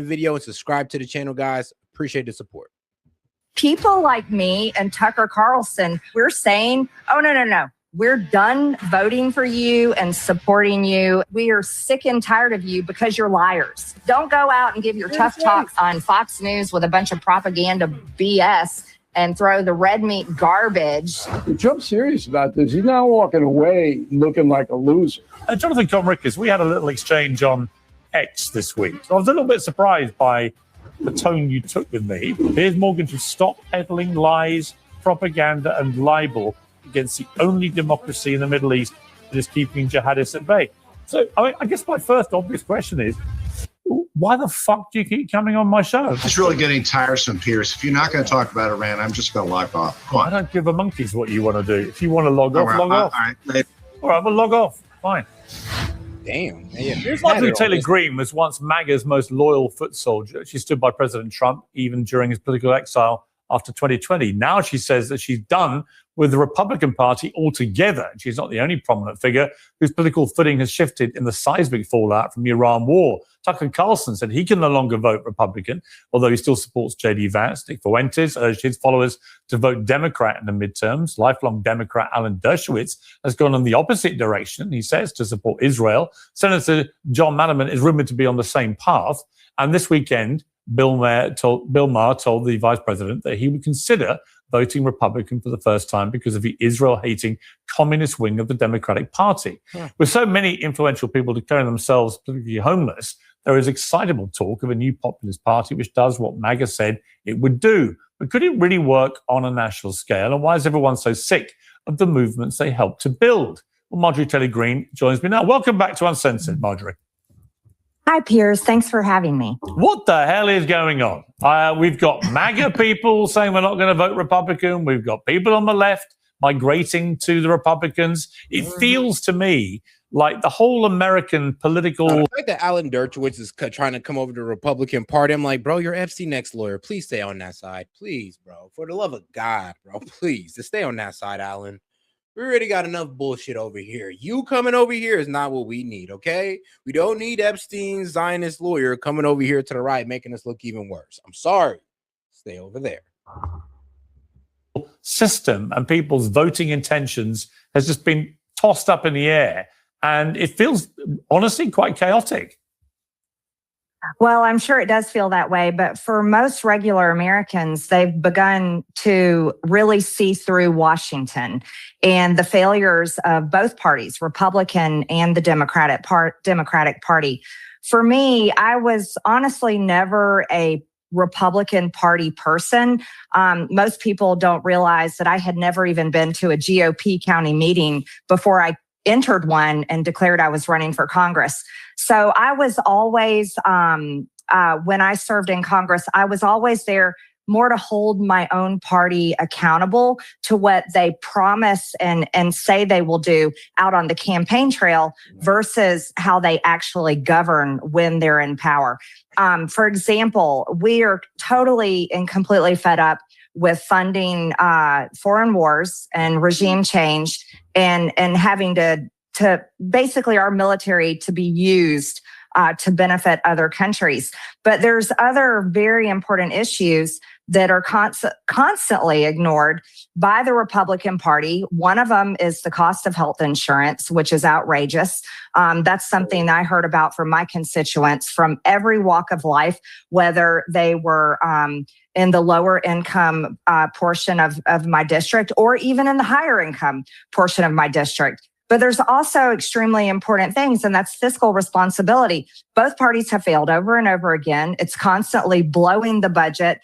video and subscribe to the channel, guys. Appreciate the support. People like me and Tucker Carlson, we're saying, oh, no. We're done voting for you and supporting you. We are sick and tired of you because you're liars. Don't go out and give your tough talks on Fox News with a bunch of propaganda BS and throw the red meat garbage. Trump's serious about this. He's not walking away looking like a loser. Jonathan Conrickus, we had a little exchange on X this week. So I was a little bit surprised by the tone you took with me. Here's Morgan to stop peddling lies, propaganda, and libel against the only democracy in the Middle East that is keeping jihadists at bay. So I guess my first obvious question is, why the fuck do you keep coming on my show? It's really getting tiresome, Pierce. If you're not going to talk about Iran, I'm just going to log off. Come on. I don't give a monkey's what you want to do. If you want to log off, log off. All right, well, log off. Fine. Damn. Here's Marjorie Taylor Greene was once MAGA's most loyal foot soldier. She stood by President Trump even during his political exile after 2020. Now she says that she's done with the Republican Party altogether. She's not the only prominent figure whose political footing has shifted in the seismic fallout from the Iran war. Tucker Carlson said he can no longer vote Republican, although he still supports J.D. Vance. Nick Fuentes urged his followers to vote Democrat in the midterms. Lifelong Democrat Alan Dershowitz has gone in the opposite direction, he says, to support Israel. Senator John Manaman is rumored to be on the same path. And this weekend, Bill Maher told the vice president that he would consider voting Republican for the first time because of the Israel-hating communist wing of the Democratic Party. Yeah. With so many influential people declaring themselves politically homeless, there is excitable talk of a new populist party which does what MAGA said it would do. But could it really work on a national scale? And why is everyone so sick of the movements they helped to build? Well, Marjorie Taylor Greene joins me now. Welcome back to Uncensored, Marjorie. Hi, Piers. Thanks for having me. What the hell is going on? We've got MAGA people saying we're not going to vote Republican. We've got people on the left migrating to the Republicans. It feels to me like the whole American political... The fact that Alan Dershowitz is trying to come over to the Republican Party, I'm like, bro, you're FC's next lawyer. Please stay on that side. Please, bro. For the love of God, bro. Please, just stay on that side, Alan. We already got enough bullshit over here. You coming over here is not what we need, okay? We don't need Epstein's Zionist lawyer coming over here to the right, making us look even worse. I'm sorry. Stay over there. System and people's voting intentions has just been tossed up in the air. And it feels, honestly, quite chaotic. Well, I'm sure it does feel that way, but for most regular Americans, they've begun to really see through Washington and the failures of both parties, Republican and the Democratic Party. For me, I was honestly never a Republican Party person. Most people don't realize that I had never even been to a GOP county meeting before I entered one and declared I was running for Congress. So I was always, when I served in Congress, I was always there more to hold my own party accountable to what they promise and say they will do out on the campaign trail versus how they actually govern when they're in power. For example, we are totally and completely fed up with funding foreign wars and regime change and having to basically our military to be used to benefit other countries. But there's other very important issues that are constantly ignored by the Republican Party. One of them is the cost of health insurance, which is outrageous. That's something I heard about from my constituents from every walk of life, whether they were in the lower income portion of my district or even in the higher income portion of my district. But there's also extremely important things, and that's fiscal responsibility. Both parties have failed over and over again. It's constantly blowing the budget,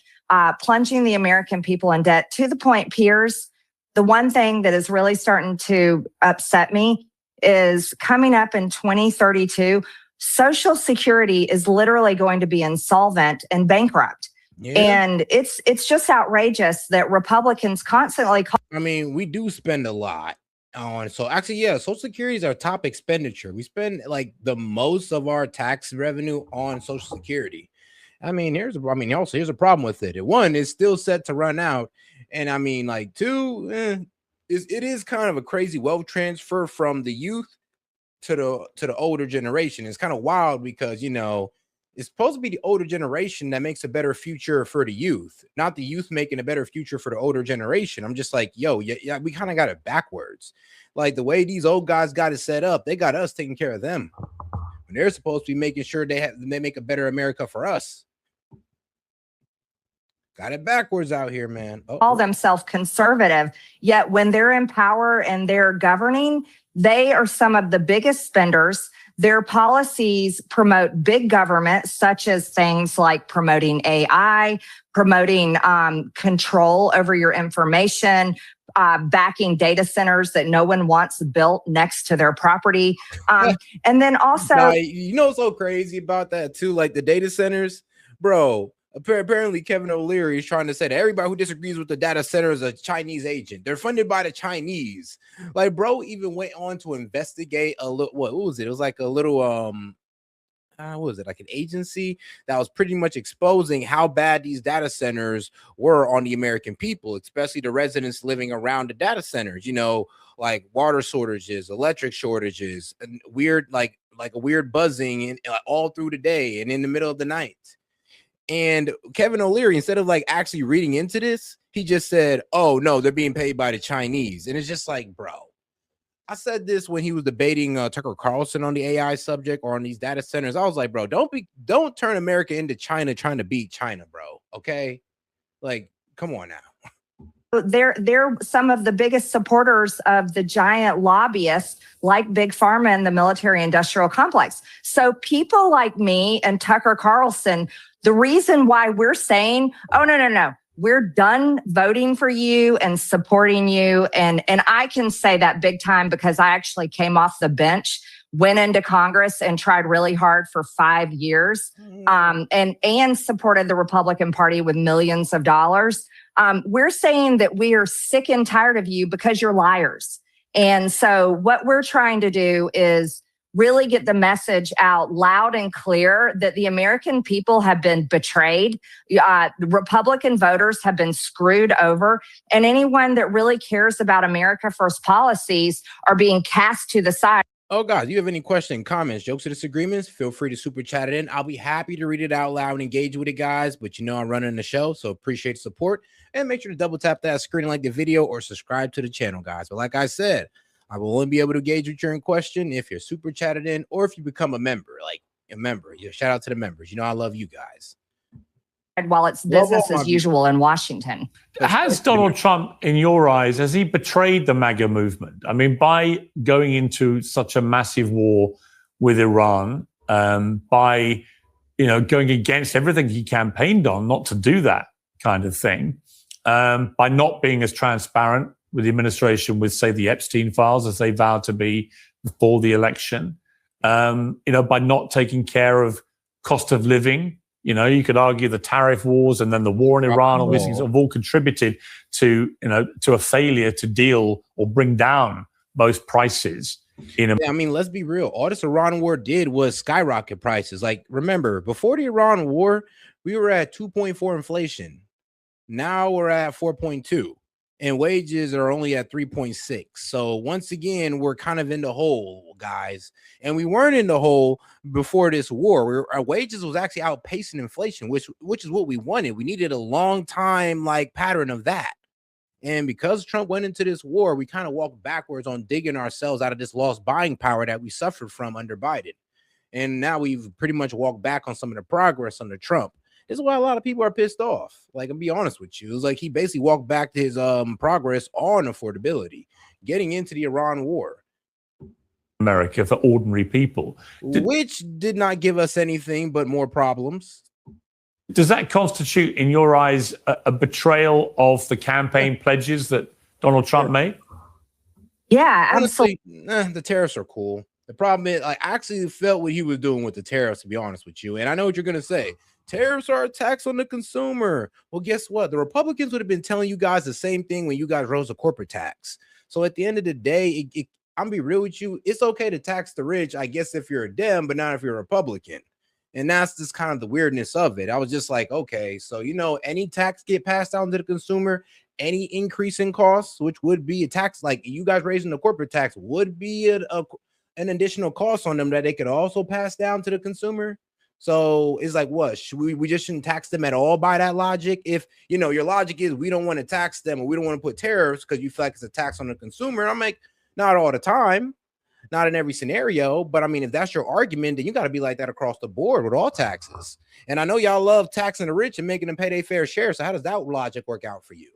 plunging the American people in debt to the point, Piers, the one thing that is really starting to upset me is coming up in 2032, Social Security is literally going to be insolvent and bankrupt. Yeah. And it's just outrageous that Republicans constantly I mean, we do spend a lot on. So actually, yeah, Social Security is our top expenditure. We spend like the most of our tax revenue on Social Security. I mean, here's a problem with it. One, it's still set to run out. And I mean, like two, it is kind of a crazy wealth transfer from the youth to the older generation. It's kind of wild because, you know, It's supposed to be the older generation that makes a better future for the youth, not the youth making a better future for the older generation. I'm just like, yo, yeah, we kind of got it backwards. Like the way these old guys got it set up, they got us taking care of them. And they're supposed to be making sure they make a better America for us. Got it backwards out here, man. Call themselves conservative, yet when they're in power and they're governing, they are some of the biggest spenders. Their policies promote big government, such as things like promoting AI, promoting control over your information, backing data centers that no one wants built next to their property. And then also, you know what's so crazy about that too? Like the data centers, bro. Apparently, Kevin O'Leary is trying to say that everybody who disagrees with the data center is a Chinese agent. They're funded by the Chinese. Like, bro, even went on to investigate a little. What was it? It was like a little what was it, like an agency that was pretty much exposing how bad these data centers were on the American people, especially the residents living around the data centers. You know, like water shortages, electric shortages, and weird like a weird buzzing and all through the day and in the middle of the night. And Kevin O'Leary, instead of like actually reading into this, he just said, oh no, they're being paid by the Chinese. And it's just like, bro, I said this when he was debating Tucker Carlson on the AI subject or on these data centers. I was like, bro, don't turn America into China trying to beat China, bro. Okay. Like, come on now. They're some of the biggest supporters of the giant lobbyists like Big Pharma and the military industrial complex. So people like me and Tucker Carlson, the reason why we're saying, oh, no, we're done voting for you and supporting you. And I can say that big time because I actually came off the bench, went into Congress and tried really hard for 5 years and supported the Republican Party with millions of dollars. We're saying that we are sick and tired of you because you're liars. And so what we're trying to do is really get the message out loud and clear that the American people have been betrayed. The Republican voters have been screwed over. And anyone that really cares about America First policies are being cast to the side. Oh, God, you have any questions, comments, jokes, or disagreements? Feel free to super chat it in. I'll be happy to read it out loud and engage with it, guys. But you know I'm running the show, so appreciate the support. And make sure to double tap that screen and like the video or subscribe to the channel, guys. But like I said, I will only be able to engage with your question if you're super chatted in or if you become a member, like a member. Shout out to the members. You know I love you guys. While it's business as usual in Washington. Has Donald Trump, in your eyes, has he betrayed the MAGA movement? I mean, by going into such a massive war with Iran, by going against everything he campaigned on, not to do that kind of thing, by not being as transparent with the administration with, say, the Epstein files as they vowed to be before the election, by not taking care of cost of living. You could argue the tariff wars and then the war in Iran, all these things have all contributed to a failure to deal or bring down most prices. I mean, let's be real. All this Iran war did was skyrocket prices. Like, remember, before the Iran war, we were at 2.4 inflation. Now we're at 4.2. And wages are only at 3.6. So once again, we're kind of in the hole, guys. And we weren't in the hole before this war. Our wages was actually outpacing inflation, which is what we wanted. We needed a long time like pattern of that. And because Trump went into this war, we kind of walked backwards on digging ourselves out of this lost buying power that we suffered from under Biden. And now we've pretty much walked back on some of the progress under Trump. This is why a lot of people are pissed off. Like, I'll be honest with you. It's like he basically walked back to his progress on affordability, getting into the Iran war. America for ordinary people. Which did not give us anything but more problems. Does that constitute, in your eyes, a betrayal of the campaign pledges that Donald Trump made? Yeah, honestly, the tariffs are cool. The problem is, I actually felt what he was doing with the tariffs, to be honest with you. And I know what you're going to say. Tariffs are a tax on the consumer. Well, guess what? The Republicans would have been telling you guys the same thing when you guys rose the corporate tax. So at the end of the day, I'm be real with you. It's okay to tax the rich, I guess, if you're a Dem, but not if you're a Republican. And that's just kind of the weirdness of it. I was just like, okay, so, any tax get passed down to the consumer, any increase in costs, which would be a tax, like you guys raising the corporate tax would be an additional cost on them that they could also pass down to the consumer. So it's like, what? Should we just shouldn't tax them at all by that logic? If, you know, your logic is we don't want to tax them or we don't want to put tariffs because you feel like it's a tax on the consumer. I'm like, not all the time, not in every scenario. But I mean, if that's your argument, then you got to be like that across the board with all taxes. And I know y'all love taxing the rich and making them pay their fair share. So how does that logic work out for you?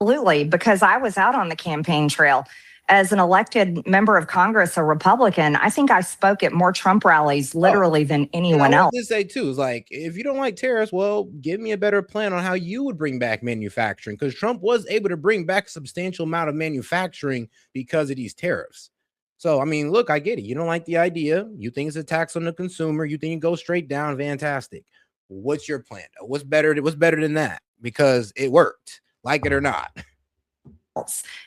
Absolutely, because I was out on the campaign trail. As an elected member of Congress, a Republican, I think I spoke at more Trump rallies literally than anyone else. I would say too is like, if you don't like tariffs, well, give me a better plan on how you would bring back manufacturing, because Trump was able to bring back a substantial amount of manufacturing because of these tariffs. So, I mean, look, I get it. You don't like the idea. You think it's a tax on the consumer. You think it goes straight down. Fantastic. What's your plan? What's better than that? Because it worked, like it or not.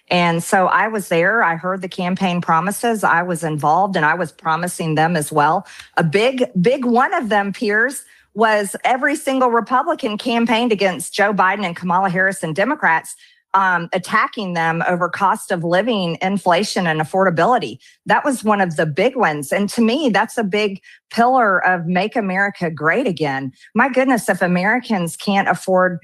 And so I was there. I heard the campaign promises. I was involved and I was promising them as well. A big one of them, Piers, was every single Republican campaigned against Joe Biden and Kamala Harris and Democrats, attacking them over cost of living, inflation, and affordability. That was one of the big ones. And to me, that's a big pillar of Make America Great Again. My goodness, if Americans can't afford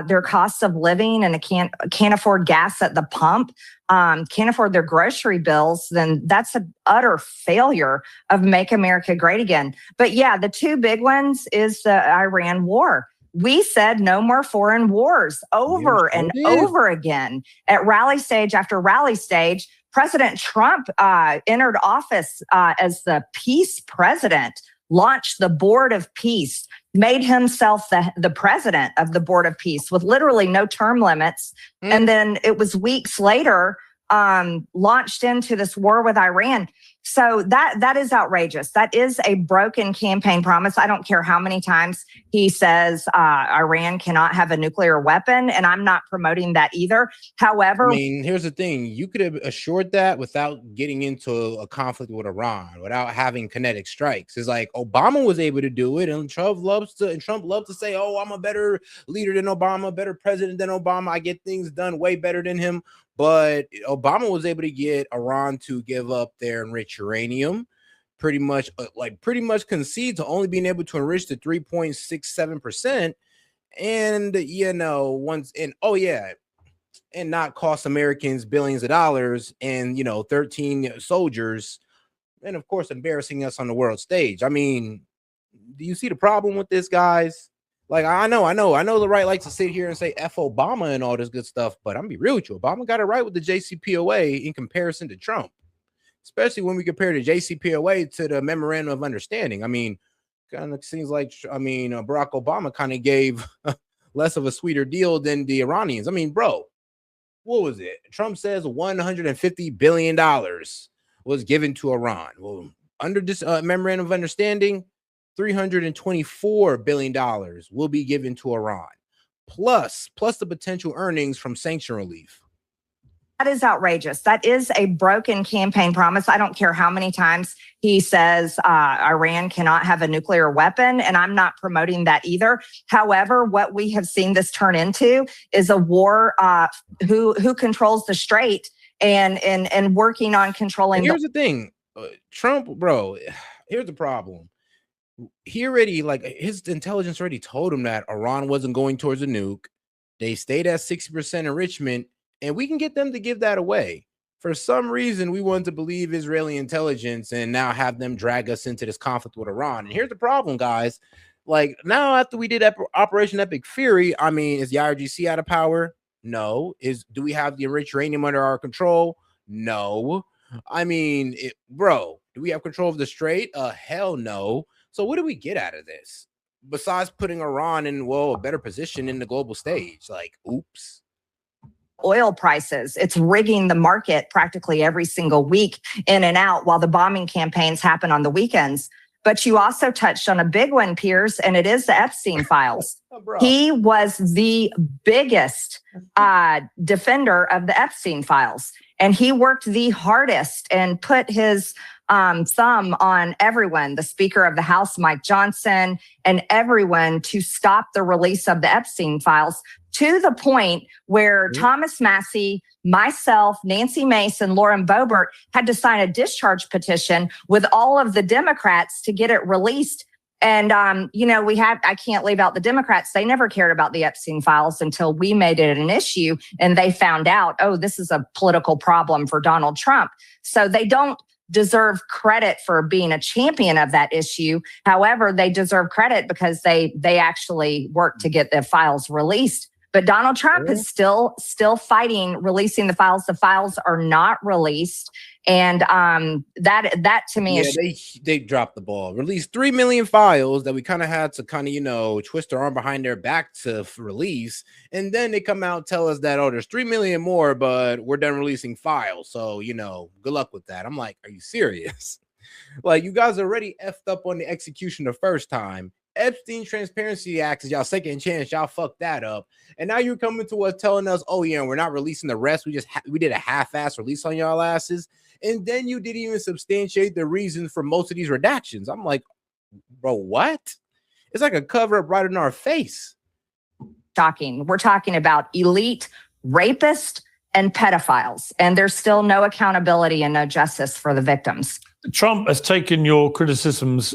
their costs of living and can't afford gas at the pump, can't afford their grocery bills, then that's an utter failure of Make America Great Again. But yeah, the two big ones is the Iran war. We said no more foreign wars over and over again at rally stage after rally stage. President Trump entered office as the peace president, launched the Board of Peace, made himself the president of the Board of Peace with literally no term limits. And then it was weeks later, launched into this war with Iran. So that is outrageous. That is a broken campaign promise. I don't care how many times he says Iran cannot have a nuclear weapon, and I'm not promoting that either. However, I mean, here's the thing. You could have assured that without getting into a conflict with Iran, without having kinetic strikes. It's like Obama was able to do it, and Trump loves to say, oh, I'm a better leader than Obama, better president than Obama. I get things done way better than him. But Obama was able to get Iran to give up their enriched uranium, pretty much concede to only being able to enrich to 3.67%. And, you know, and not cost Americans billions of dollars and, you know, 13 soldiers, and of course, embarrassing us on the world stage. I mean, do you see the problem with this, guys? Like, I know the right likes to sit here and say F Obama and all this good stuff, but I'm gonna be real with you. Obama got it right with the JCPOA in comparison to Trump, especially when we compare the JCPOA to the Memorandum of Understanding. I mean, kind of seems like, Barack Obama kind of gave less of a sweeter deal than the Iranians. I mean, bro, what was it? Trump says $150 billion was given to Iran. Well, under this Memorandum of Understanding, $324 billion will be given to Iran, plus the potential earnings from sanction relief. That is outrageous. That is a broken campaign promise. I don't care how many times he says Iran cannot have a nuclear weapon, and I'm not promoting that either. However, what we have seen this turn into is a war who controls the strait and working on controlling. And here's the thing, Trump, bro, here's the problem. He already, like, his intelligence already told him that Iran wasn't going towards a nuke. They stayed at 60% enrichment, and we can get them to give that away. For some reason, we want to believe Israeli intelligence and now have them drag us into this conflict with Iran. And here's the problem, guys. Like, now after we did Operation Epic Fury, I mean, is the IRGC out of power? No. Do we have the enriched uranium under our control? No. I mean, bro, do we have control of the strait? Hell no. So what do we get out of this besides putting Iran in, a better position in the global stage? Like, oops. Oil prices. It's rigging the market practically every single week in and out while the bombing campaigns happen on the weekends. But you also touched on a big one, Piers, and it is the Epstein files. He was the biggest defender of the Epstein files, and he worked the hardest and put his thumb on everyone, the Speaker of the House, Mike Johnson, and everyone to stop the release of the Epstein files, to the point where Thomas Massie, myself, Nancy Mason, Lauren Boebert had to sign a discharge petition with all of the Democrats to get it released And, you know, I can't leave out the Democrats. They never cared about the Epstein files until we made it an issue and they found out, oh, this is a political problem for Donald Trump. So they don't deserve credit for being a champion of that issue. However, they deserve credit because they actually worked to get the files released. But Donald Trump is still fighting releasing the files. The files are not released. And that to me is they dropped the ball. Released 3 million files that we kind of had to kind of, you know, twist our arm behind their back to release. And then they come out and tell us that, oh, there's 3 million more, but we're done releasing files. So, you know, good luck with that. I'm like, are you serious? Like, you guys already effed up on the execution the first time. Epstein Transparency Act is y'all second chance. Y'all fucked that up. And now you're coming to us telling us, oh, yeah, we're not releasing the rest. We did a half-ass release on y'all asses. And then you didn't even substantiate the reason for most of these redactions. I'm like, bro, what? It's like a cover up right in our face. Shocking. We're talking about elite rapists and pedophiles, and there's still no accountability and no justice for the victims. Trump has taken your criticisms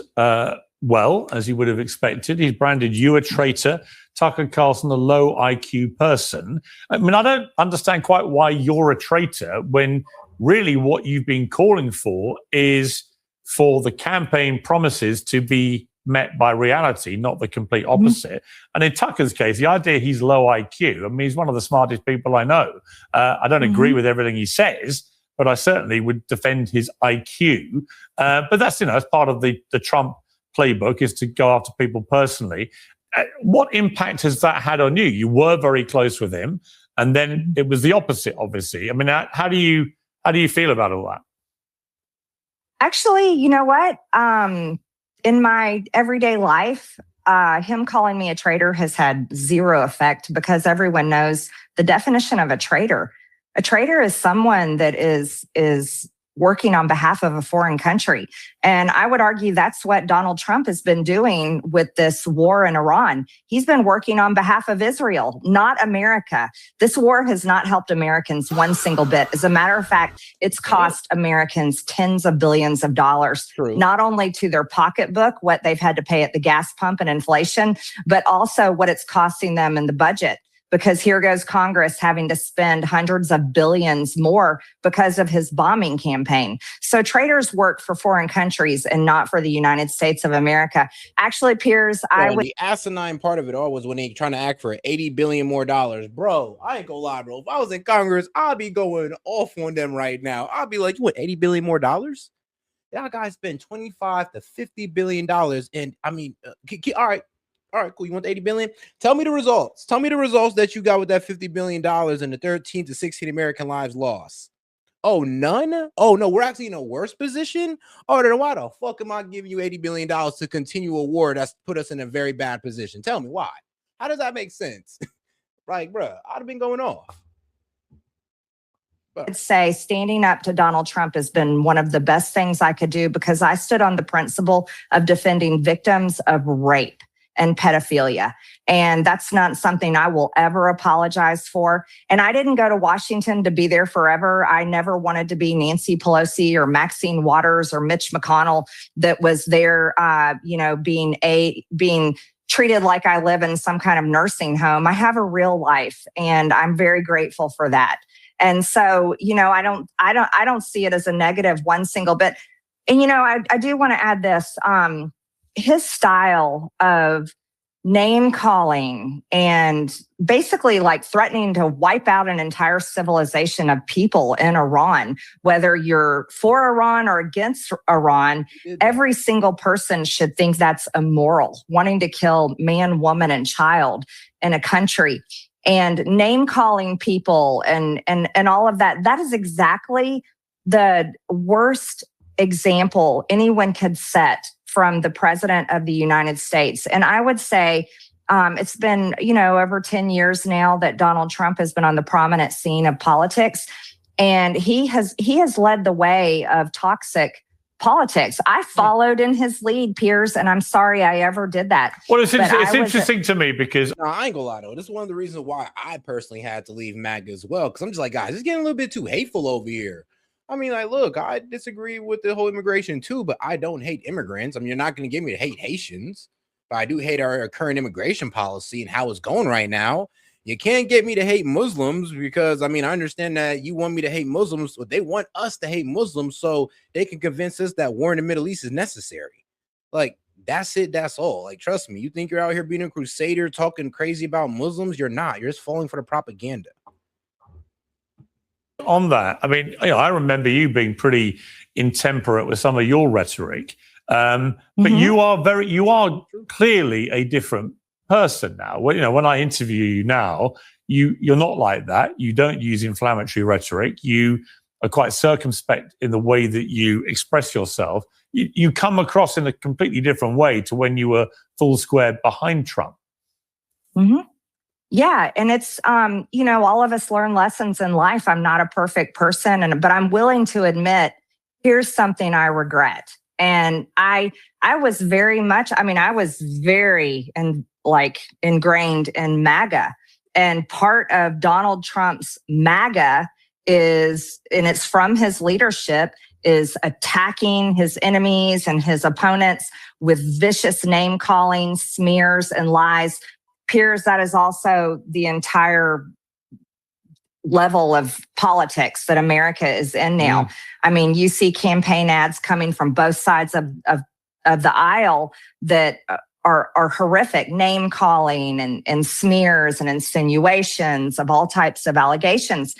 well, as you would have expected. He's branded you a traitor, Tucker Carlson a low IQ person. I mean, I don't understand quite why you're a traitor when really what you've been calling for is for the campaign promises to be met by reality, not the complete opposite. And in Tucker's case, the idea he's low IQ, I mean, he's one of the smartest people I know. I don't agree with everything he says, but I certainly would defend his IQ. But that's, you know, as part of the Trump playbook is to go after people personally. What impact has that had on you? You were very close with him, and then it was the opposite, obviously. I mean, how do you feel about all that? Actually, you know what? In my everyday life, him calling me a traitor has had zero effect because everyone knows the definition of a traitor. A traitor is someone that is working on behalf of a foreign country. And I would argue that's what Donald Trump has been doing with this war in Iran. He's been working on behalf of Israel, not America. This war has not helped Americans one single bit. As a matter of fact, it's cost Americans tens of billions of dollars, not only to their pocketbook, what they've had to pay at the gas pump and inflation, but also what it's costing them in the budget. Because here goes Congress having to spend hundreds of billions more because of his bombing campaign. So traitors work for foreign countries and not for the United States of America. Actually, Piers, the asinine part of it all was when they trying to act for $80 billion more. Bro, I ain't gonna lie, bro. If I was in Congress, I'd be going off on them right now. I'd be like, you want $80 billion more? Y'all guys spend $25 to $50 billion. And I mean, all right, cool. You want the $80 billion? Tell me the results. Tell me the results that you got with that $50 billion and the 13 to 16 American lives lost. Oh, none? Oh, no, we're actually in a worse position? Oh, then why the fuck am I giving you $80 billion to continue a war that's put us in a very bad position? Tell me why. How does that make sense? Like, bro, I'd have been going off. I'd say standing up to Donald Trump has been one of the best things I could do because I stood on the principle of defending victims of rape and pedophilia. And that's not something I will ever apologize for. And I didn't go to Washington to be there forever. I never wanted to be Nancy Pelosi or Maxine Waters or Mitch McConnell that was there, being treated like I live in some kind of nursing home. I have a real life and I'm very grateful for that. And so, you know, I don't see it as a negative one single bit. And, you know, I do want to add this, his style of name calling and basically like threatening to wipe out an entire civilization of people in Iran, whether you're for Iran or against Iran, every single person should think that's immoral, wanting to kill man, woman, and child in a country. And name calling people and all of that, that is exactly the worst example anyone could set from the president of the United States. And I would say it's been, you know, over 10 years now that Donald Trump has been on the prominent scene of politics. And he has led the way of toxic politics. I followed in his lead, Piers, and I'm sorry I ever did that. Well, it's interesting to me because I ain't gonna lie though. This is one of the reasons why I personally had to leave MAGA as well. Because I'm just like, guys, it's getting a little bit too hateful over here. I mean, like, look, I disagree with the whole immigration too, but I don't hate immigrants. I mean, you're not going to get me to hate Haitians, but I do hate our current immigration policy and how it's going right now. You can't get me to hate Muslims because, I mean, I understand that you want me to hate Muslims, but they want us to hate Muslims so they can convince us that war in the Middle East is necessary. Like, that's it. That's all. Like, trust me, you think you're out here being a crusader talking crazy about Muslims? You're not. You're just falling for the propaganda. On that, I mean, I remember you being pretty intemperate with some of your rhetoric, but you are clearly a different person now. Well, when I interview you now, you're not like that. You don't use inflammatory rhetoric. You are quite circumspect in the way that you express yourself. You come across in a completely different way to when you were full square behind Trump. Yeah. And it's, all of us learn lessons in life. I'm not a perfect person, but I'm willing to admit, here's something I regret. And I was very much, I was very ingrained in MAGA. And part of Donald Trump's MAGA is, and it's from his leadership, is attacking his enemies and his opponents with vicious name calling, smears, and lies. Piers, that is also the entire level of politics that America is in now. I mean, you see campaign ads coming from both sides of the aisle that are horrific, name calling and smears and insinuations of all types of allegations.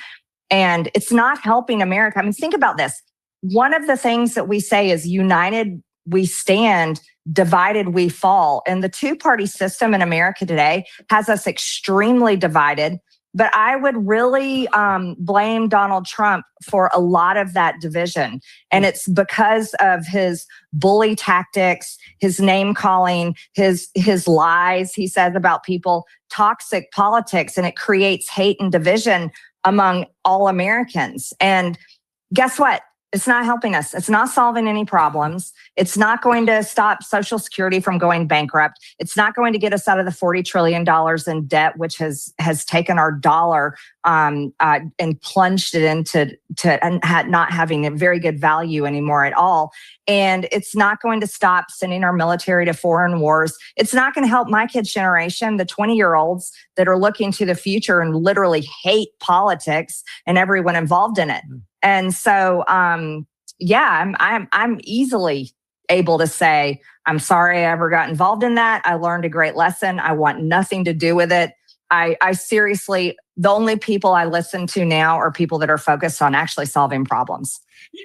And it's not helping America. I mean, think about this. One of the things that we say is united we stand, divided we fall. And the two-party system in America today has us extremely divided. But I would really blame Donald Trump for a lot of that division. And it's because of his bully tactics, his name calling, his lies he says about people, toxic politics, and it creates hate and division among all Americans. And guess what? It's not helping us. It's not solving any problems. It's not going to stop Social Security from going bankrupt. It's not going to get us out of the $40 trillion in debt, which has taken our dollar and plunged it into not having a very good value anymore at all. And it's not going to stop sending our military to foreign wars. It's not going to help my kids' generation, the 20-year-olds that are looking to the future and literally hate politics and everyone involved in it. And so, I'm easily able to say, I'm sorry I ever got involved in that. I learned a great lesson. I want nothing to do with it. I seriously, the only people I listen to now are people that are focused on actually solving problems.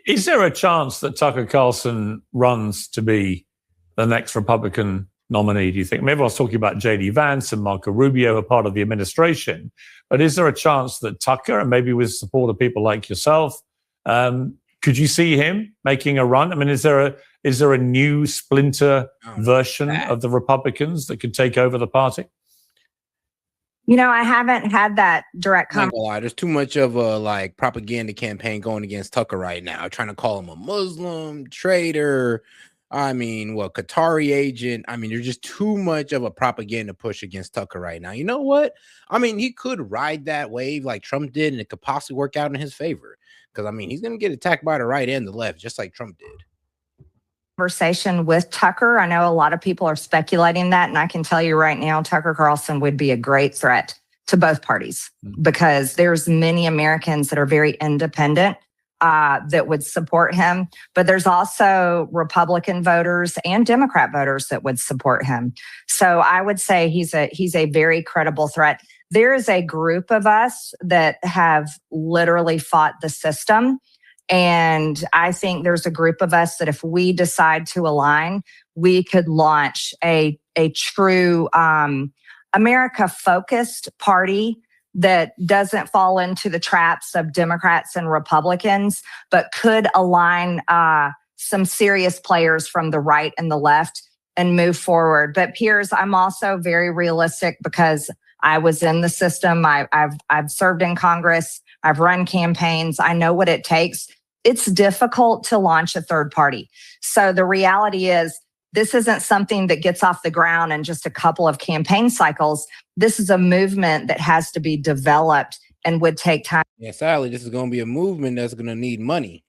Is there a chance that Tucker Carlson runs to be the next Republican nominee, do you think? Maybe I was talking about J.D. Vance and Marco Rubio are part of the administration, but is there a chance that Tucker, and maybe with support of people like yourself, could you see him making a run? I mean, is there a new splinter version of the Republicans that could take over the party? I haven't had that direct conversation. There's too much of a propaganda campaign going against Tucker right now, trying to call him a Muslim traitor. Qatari agent. There's just too much of a propaganda push against Tucker right now. You know what? He could ride that wave like Trump did, and it could possibly work out in his favor. Because, he's going to get attacked by the right and the left, just like Trump did. Conversation with Tucker. I know a lot of people are speculating that, and I can tell you right now, Tucker Carlson would be a great threat to both parties because there's many Americans that are very independent that would support him, but there's also Republican voters and Democrat voters that would support him. So I would say he's a very credible threat. There is a group of us that have literally fought the system. And I think there's a group of us that if we decide to align, we could launch a true America-focused party that doesn't fall into the traps of Democrats and Republicans, but could align some serious players from the right and the left and move forward. But Piers, I'm also very realistic because I was in the system. I've served in Congress. I've run campaigns. I know what it takes. It's difficult to launch a third party. So the reality is, this isn't something that gets off the ground in just a couple of campaign cycles. This is a movement that has to be developed and would take time. Yeah, sadly, this is going to be a movement that's going to need money.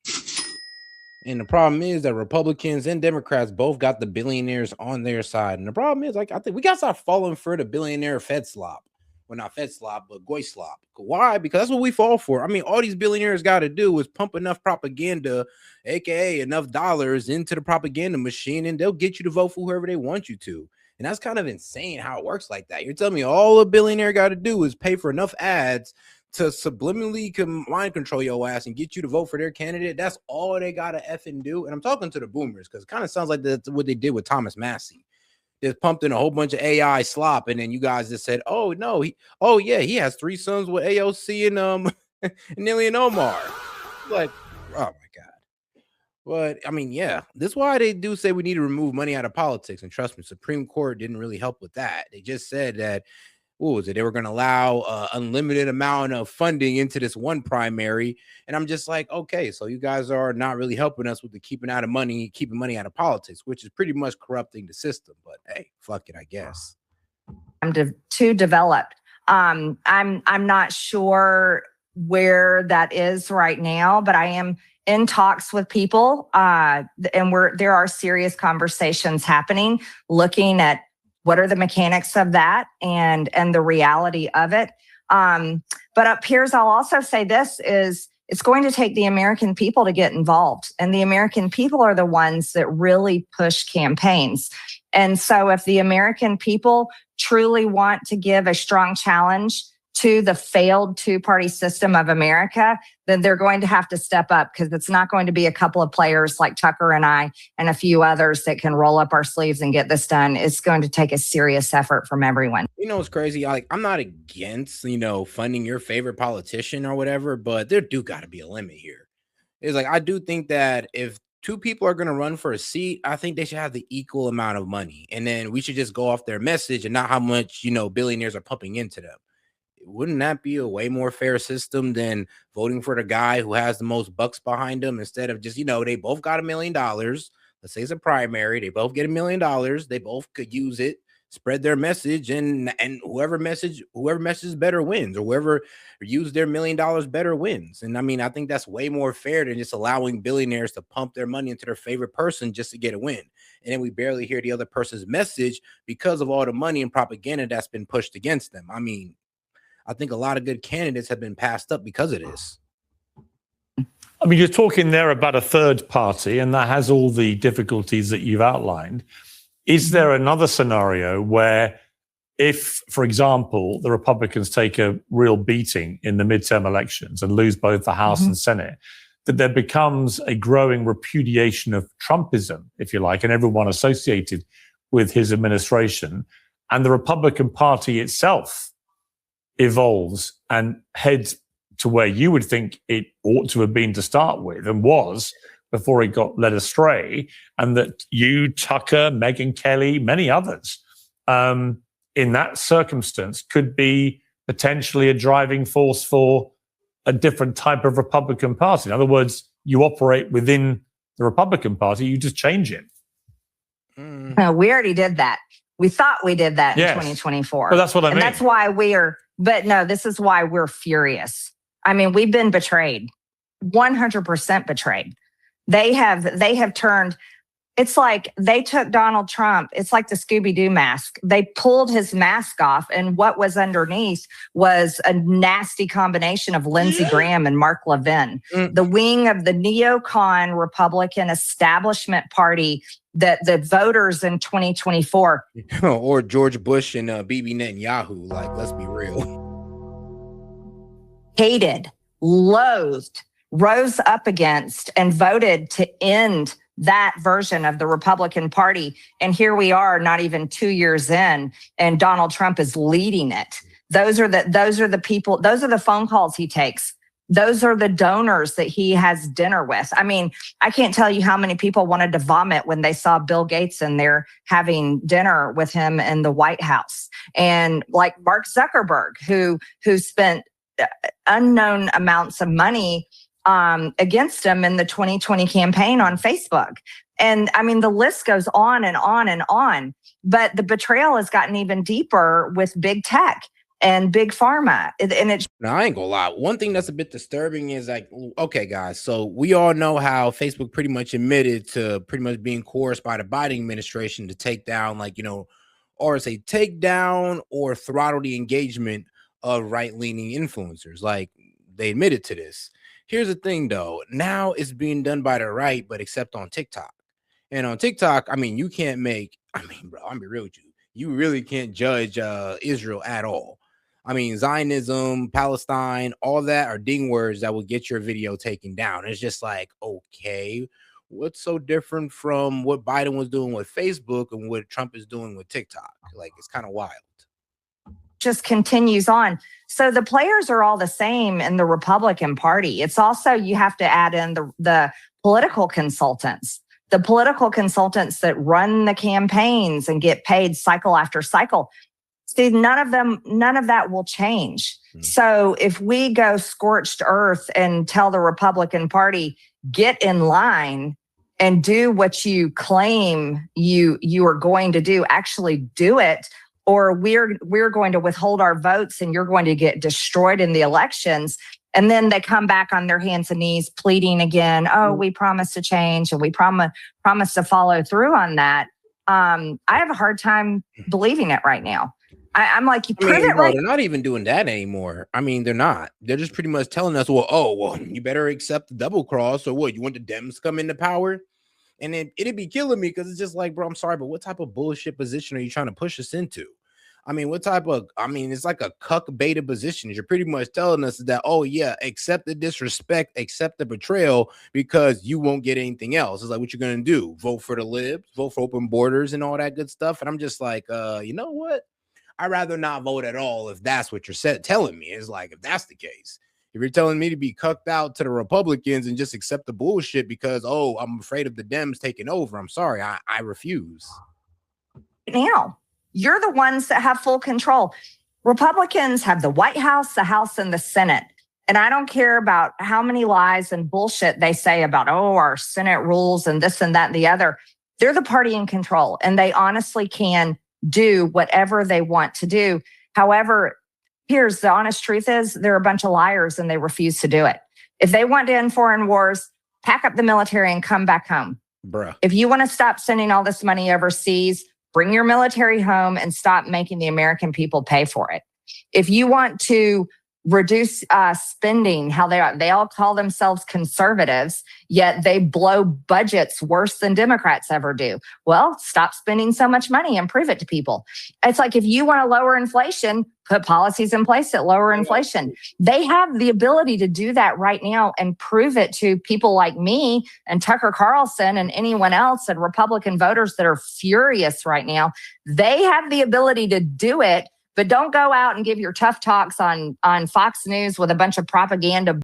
And the problem is that Republicans and Democrats both got the billionaires on their side. And the problem is, like, I think we got to start falling for the billionaire Fed slop. Well, not Fed slop, but Goy slop. Why? Because that's what we fall for. I mean, all these billionaires got to do is pump enough propaganda, aka enough dollars into the propaganda machine, and they'll get you to vote for whoever they want you to. And that's kind of insane how it works like that. You're telling me all a billionaire got to do is pay for enough ads to subliminally mind control your ass and get you to vote for their candidate. That's all they got to effing do. And I'm talking to the boomers because it kind of sounds like that's what they did with Thomas Massey. Just pumped in a whole bunch of AI slop, and then you guys just said, "Oh no, he has 3 sons with AOC and and Ilhan Omar." Like, oh my god. But I mean, yeah, this is why they do say we need to remove money out of politics. And trust me, Supreme Court didn't really help with that. They just said that, what was it? They were going to allow unlimited amount of funding into this one primary. And I'm just like, okay, so you guys are not really helping us with the keeping money out of politics, which is pretty much corrupting the system. But hey, fuck it, I guess. To develop. I'm not sure where that is right now, but I am in talks with people, and there are serious conversations happening, looking at what are the mechanics of that and the reality of it. But up here, I'll also say this is it's going to take the American people to get involved. And the American people are the ones that really push campaigns. And so if the American people truly want to give a strong challenge to the failed two-party system of America, then they're going to have to step up, because it's not going to be a couple of players like Tucker and I and a few others that can roll up our sleeves and get this done. It's going to take a serious effort from everyone. You know, it's crazy. Like, I'm not against, funding your favorite politician or whatever, but there do got to be a limit here. It's like, I do think that if 2 people are going to run for a seat, I think they should have the equal amount of money. And then we should just go off their message and not how much, billionaires are pumping into them. Wouldn't that be a way more fair system than voting for the guy who has the most bucks behind him, instead of just, they both got $1 million. Let's say it's a primary. They both get $1 million. They both could use it, spread their message, and whoever messages better wins, or whoever used their $1 million better wins. And I mean, I think that's way more fair than just allowing billionaires to pump their money into their favorite person just to get a win. And then we barely hear the other person's message because of all the money and propaganda that's been pushed against them. I mean, I think a lot of good candidates have been passed up because of this. I mean, you're talking there about a third party, and that has all the difficulties that you've outlined. Is there another scenario where, if, for example, the Republicans take a real beating in the midterm elections and lose both the House and Senate, that there becomes a growing repudiation of Trumpism, if you like, and everyone associated with his administration, and the Republican Party itself evolves and heads to where you would think it ought to have been to start with, and was before it got led astray, and that you, Tucker, Megyn Kelly, many others, in that circumstance could be potentially a driving force for a different type of Republican Party. In other words, you operate within the Republican Party, you just change it. We already did that. We thought we did that in 2024. But that's what I mean. And that's why but no, this is why we're furious. I mean, we've been betrayed, 100% betrayed. They have turned, it's like they took Donald Trump. It's like the Scooby-Doo mask. They pulled his mask off, and what was underneath was a nasty combination of Lindsey Graham and Mark Levin, the wing of the neocon Republican establishment party that the voters in 2024. Or George Bush and Bibi Netanyahu, like, let's be real. Hated, loathed, rose up against, and voted to end that version of the Republican Party. And here we are, not even 2 years in, and Donald Trump is leading it. Those are the people, those are the phone calls he takes. Those are the donors that he has dinner with. I mean, I can't tell you how many people wanted to vomit when they saw Bill Gates in there having dinner with him in the White House. And like Mark Zuckerberg, who spent unknown amounts of money against him in the 2020 campaign on Facebook. And I mean, the list goes on and on and on. But the betrayal has gotten even deeper with big tech. and big pharma. And it's Now, I ain't gonna lie. One thing that's a bit disturbing is like, okay, guys, so we all know how Facebook pretty much admitted to pretty much being coerced by the Biden administration to take down, like, or say take down or throttle the engagement of right-leaning influencers. Like, they admitted to this. Here's the thing, though. Now it's being done by the right, but except on TikTok. And on TikTok, I mean, you can't make, bro, I'm be real with you. You really can't judge Israel at all. I mean, Zionism, Palestine, all that are ding words that will get your video taken down. It's just like, okay, what's so different from what Biden was doing with Facebook and what Trump is doing with TikTok? Like, it's kind of wild. just continues on. So the players are all the same in the Republican Party. It's also, you have to add in the political consultants. The political consultants that run the campaigns and get paid cycle after cycle. See, none of that will change. So if we go scorched earth and tell the Republican Party, get in line and do what you claim you are going to do, actually do it, or we're going to withhold our votes and you're going to get destroyed in the elections. And then they come back on their hands and knees pleading again, oh, we promised to change and we promise to follow through on that. I have a hard time believing it right now. I'm like, you prove it right. They're not even doing that anymore. I mean, they're not. They're just pretty much telling us, well, you better accept the double cross, or what? You want the Dems to come into power? And it'd be killing me because it's just like, bro, I'm sorry, but what type of bullshit position are you trying to push us into? I mean, it's like a cuck beta position. You're pretty much telling us that, oh, yeah, accept the disrespect, accept the betrayal because you won't get anything else. It's like, what you're going to do? Vote for the libs, vote for open borders and all that good stuff. And I'm just like, you know what? I'd rather not vote at all if that's what you're telling me. It's like, if that's the case, if you're telling me to be cucked out to the Republicans and just accept the bullshit because, oh, I'm afraid of the Dems taking over, I'm sorry, I refuse. Now, you're the ones that have full control. Republicans have the White House, the House, and the Senate. And I don't care about how many lies and bullshit they say about, oh, our Senate rules and this and that and the other. They're the party in control, and they honestly can do whatever they want to do. However, here's the honest truth is they're a bunch of liars and they refuse to do it. If they want to end foreign wars, pack up the military and come back home. Bruh. If you want to stop sending all this money overseas, bring your military home and stop making the American people pay for it. If you want to reduce spending, how they all call themselves conservatives, yet they blow budgets worse than Democrats ever do. Well, stop spending so much money and prove it to people. It's like, if you want to lower inflation, put policies in place that lower inflation. They have the ability to do that right now and prove it to people like me and Tucker Carlson and anyone else and Republican voters that are furious right now. They have the ability to do it. But don't go out and give your tough talks on Fox News with a bunch of propaganda.